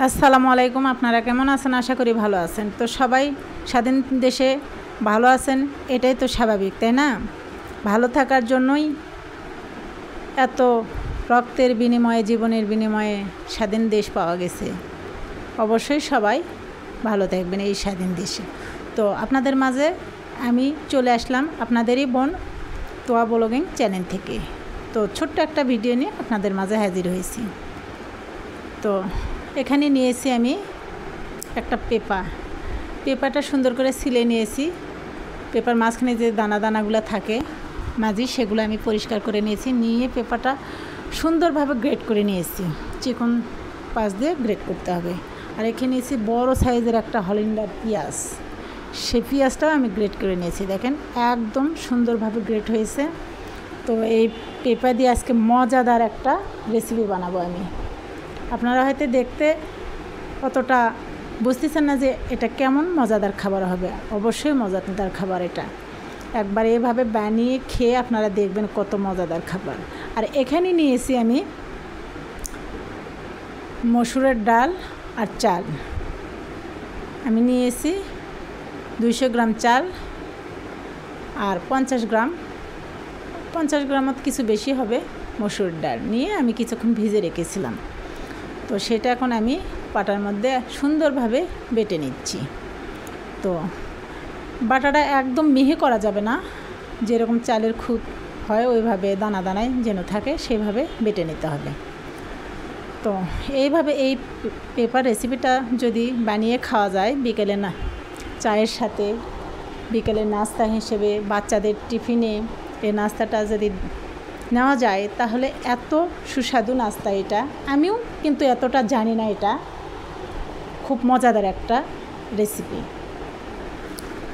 আসসালামু আলাইকুম। আপনারা কেমন আছেন? আশা করি ভালো আছেন। তো সবাই স্বাধীন দেশে ভালো আছেন, এটাই তো স্বাভাবিক, তাই না? ভালো থাকার জন্যই এত রক্তের বিনিময়ে, জীবনের বিনিময়ে স্বাধীন দেশ পাওয়া গেছে। অবশ্যই সবাই ভালো থাকবেন এই স্বাধীন দেশে। তো আপনাদের মাঝে আমি চলে আসলাম আপনাদেরই বোন তোয়া ব্লগিং চ্যানেল থেকে। তো ছোট্ট একটা ভিডিও নিয়ে আপনাদের মাঝে হাজির হয়েছি। তো এখানে নিয়েছি আমি একটা পেপারটা সুন্দর করে ছিলে নিয়েছি। পেপার মাঝখানে যে দানাগুলো থাকে মাঝি, সেগুলো আমি পরিষ্কার করে নিয়েছি। নিয়ে পেপারটা সুন্দরভাবে গ্রেড করে নিয়েছি। চিকন পাশ দিয়ে গ্রেড করতে হবে। আর এখানে নিয়েছি বড় সাইজের একটা হলিন্ডার পেঁয়াজ। সেই পেঁয়াজটাও আমি গ্রেড করে নিয়েছি। দেখেন একদম সুন্দরভাবে গ্রেড হয়েছে। তো এই পেপার দিয়ে আজকে মজাদার একটা রেসিপি বানাবো আমি। আপনারা হয়তো দেখতে অতটা বুঝতেছেন না যে এটা কেমন মজাদার খাবার হবে। অবশ্যই মজাদার খাবার এটা। একবার এভাবে বানিয়ে খেয়ে আপনারা দেখবেন কত মজাদার খাবার। আর এখানে নিয়েছি আমি মসুরের ডাল আর চাল। আমি নিয়েছি 200 গ্রাম চাল আর 50 গ্রাম কিছু বেশি হবে মসুরের ডাল নিয়ে আমি কিছুক্ষণ ভিজে রেখেছিলাম। তো সেটা এখন আমি পাটার মধ্যে সুন্দরভাবে বেটে নিচ্ছি। তো বাটাটা একদম মিহি করা যাবে না, যেরকম চালের খুদ হয় ওইভাবে দানায় যেন থাকে সেভাবে বেটে নিতে হবে। তো এইভাবে এই পেপার রেসিপিটা যদি বানিয়ে খাওয়া যায় বিকেলে, না চায়ের সাথে বিকেলের নাস্তা হিসেবে বাচ্চাদের টিফিনে এই নাস্তাটা যদি নেওয়া যায় তাহলে এত সুস্বাদু নাস্তা এটা। আমিও কিন্তু এতটা জানি না, এটা খুব মজাদার একটা রেসিপি।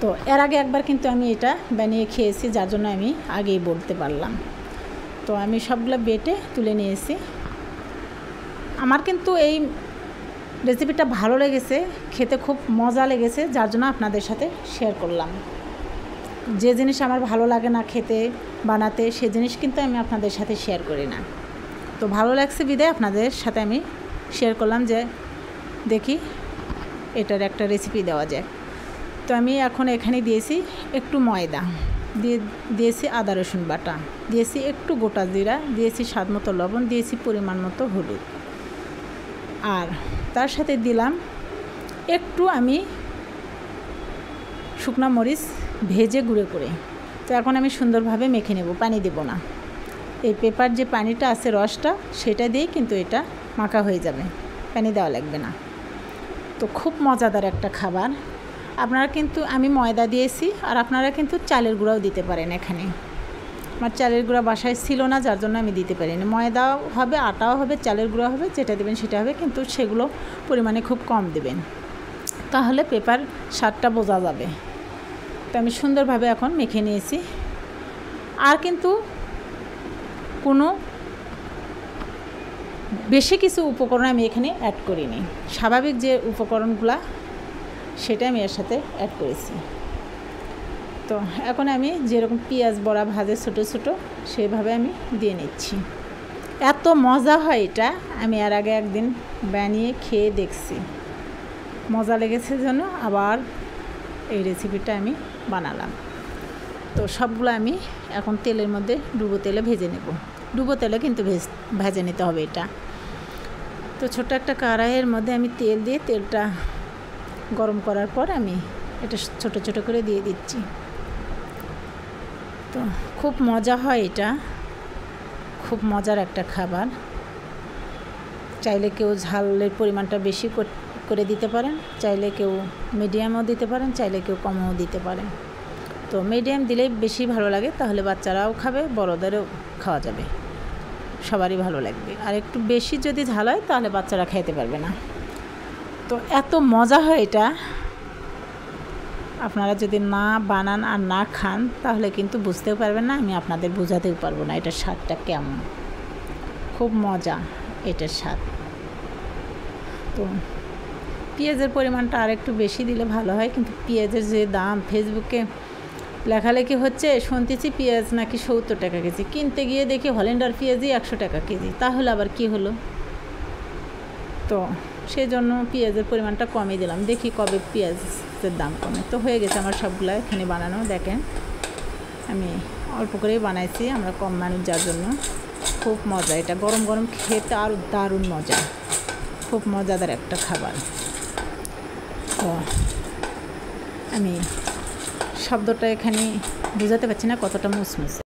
তো এর আগে একবার কিন্তু আমি এটা বানিয়ে খেয়েছি, যার জন্য আমি আগেই বলতে পারলাম। তো আমি সবগুলো বেটে তুলে নিয়েছি। আমার কিন্তু এই রেসিপিটা ভালো লেগেছে, খেতে খুব মজা লেগেছে, যার জন্য আপনাদের সাথে শেয়ার করলাম। যে জিনিস আমার ভালো লাগে না খেতে বানাতে, সে জিনিস কিন্তু আমি আপনাদের সাথে শেয়ার করি না। তো ভালো লাগছে বিদায় আপনাদের সাথে আমি শেয়ার করলাম যে দেখি এটার একটা রেসিপি দেওয়া যায়। তো আমি এখন এখানে দিয়েছি একটু ময়দা, দিয়েছি আদা রসুন বাটা, দিয়েছি একটু গোটা জিরা, দিয়েছি স্বাদ মতো লবণ, দিয়েছি পরিমাণ মতো হলুদ, আর তার সাথে দিলাম একটু আমি শুকনো মরিচ ভেজে গুঁড়ো করে। তো এখন আমি সুন্দরভাবে মেখে নেব, পানি দেব না। এই পেপার যে পানিটা আছে, রসটা, সেটা দিয়েই কিন্তু এটা মাখা হয়ে যাবে, পানি দেওয়া লাগবে না। তো খুব মজাদার একটা খাবার। আপনারা কিন্তু, আমি ময়দা দিয়েছি, আর আপনারা কিন্তু চালের গুঁড়াও দিতে পারেন। এখানে আমার চালের গুঁড়া বাসায় ছিল না, যার জন্য আমি দিতে পারিনি। ময়দাও হবে, আটাও হবে, চালের গুঁড়া হবে, যেটা দেবেন সেটা হবে, কিন্তু সেগুলো পরিমাণে খুব কম দেবেন, তাহলে পেপার স্বাদটা বোঝা যাবে। তো আমি সুন্দরভাবে এখন মেখে নিয়েছি। আর কিন্তু কোনো বেশি কিছু উপকরণ আমি এখানে অ্যাড করিনি। স্বাভাবিক যে উপকরণগুলো সেটা আমি এর সাথে অ্যাড করেছি। তো এখন আমি যেরকম পেঁয়াজ বড়া ভাজে ছোটো ছোটো, সেভাবে আমি দিয়ে নিচ্ছি। এত মজা হয় এটা, আমি এর আগে একদিন বানিয়ে খেয়ে দেখছি, মজা লেগেছে জন্য আবার এই রেসিপিটা আমি বানালাম। তো সবগুলো আমি এখন তেলের মধ্যে ডুবো তেলে ভেজে নেব। ডুবো তেলে কিন্তু ভেজে নিতে হবে এটা। তো ছোটো একটা কড়াইয়ের মধ্যে আমি তেল দিয়ে, তেলটা গরম করার পর আমি এটা ছোট ছোট করে দিয়ে দিচ্ছি। তো খুব মজা হয় এটা, খুব মজার একটা খাবার। চাইলে কেউ ঝালের পরিমাণটা বেশি করে দিতে পারেন, চাইলে কেউ মিডিয়ামও দিতে পারেন, চাইলে কেউ কমও দিতে পারেন। তো মিডিয়াম দিলেই বেশি ভালো লাগে, তাহলে বাচ্চারাও খাবে, বড়োদেরও খাওয়া যাবে, সবারই ভালো লাগবে। আর একটু বেশি যদি ঝাল হয় তাহলে বাচ্চারা খাইতে পারবে না। তো এত মজা হয় এটা, আপনারা যদি না বানান আর না খান তাহলে কিন্তু বুঝতেও পারবেন না, আমি আপনাদের বোঝাতেও পারবো না এটার স্বাদটা কেমন। খুব মজা এটার স্বাদ। তো পেঁয়াজের পরিমাণটা আর একটু বেশি দিলে ভালো হয়, কিন্তু পেঁয়াজের যে দাম, ফেসবুকে লেখালেখি হচ্ছে, শুনতেছি পেঁয়াজ নাকি 70 টাকা কেজি, কিনতে গিয়ে দেখি হল্যান্ডার পেঁয়াজই 100 টাকা কেজি। তাহলে আবার কি হলো? তো সেই জন্য পেঁয়াজের পরিমাণটা কমই দিলাম, দেখি কবে পেঁয়াজের দাম কমে। তো হয়ে গেছে আমার সবগুলো এখানে বানানো। দেখেন আমি অল্প করেই বানাইছি, আমরা কম মানুষ যার জন্য। খুব মজা, এটা গরম গরম খেতে আরও দারুণ মজা, খুব মজাদার একটা খাবার। তো আমি শব্দটা এখানে বোঝাতে পারছি না কতটা মুসমুসে।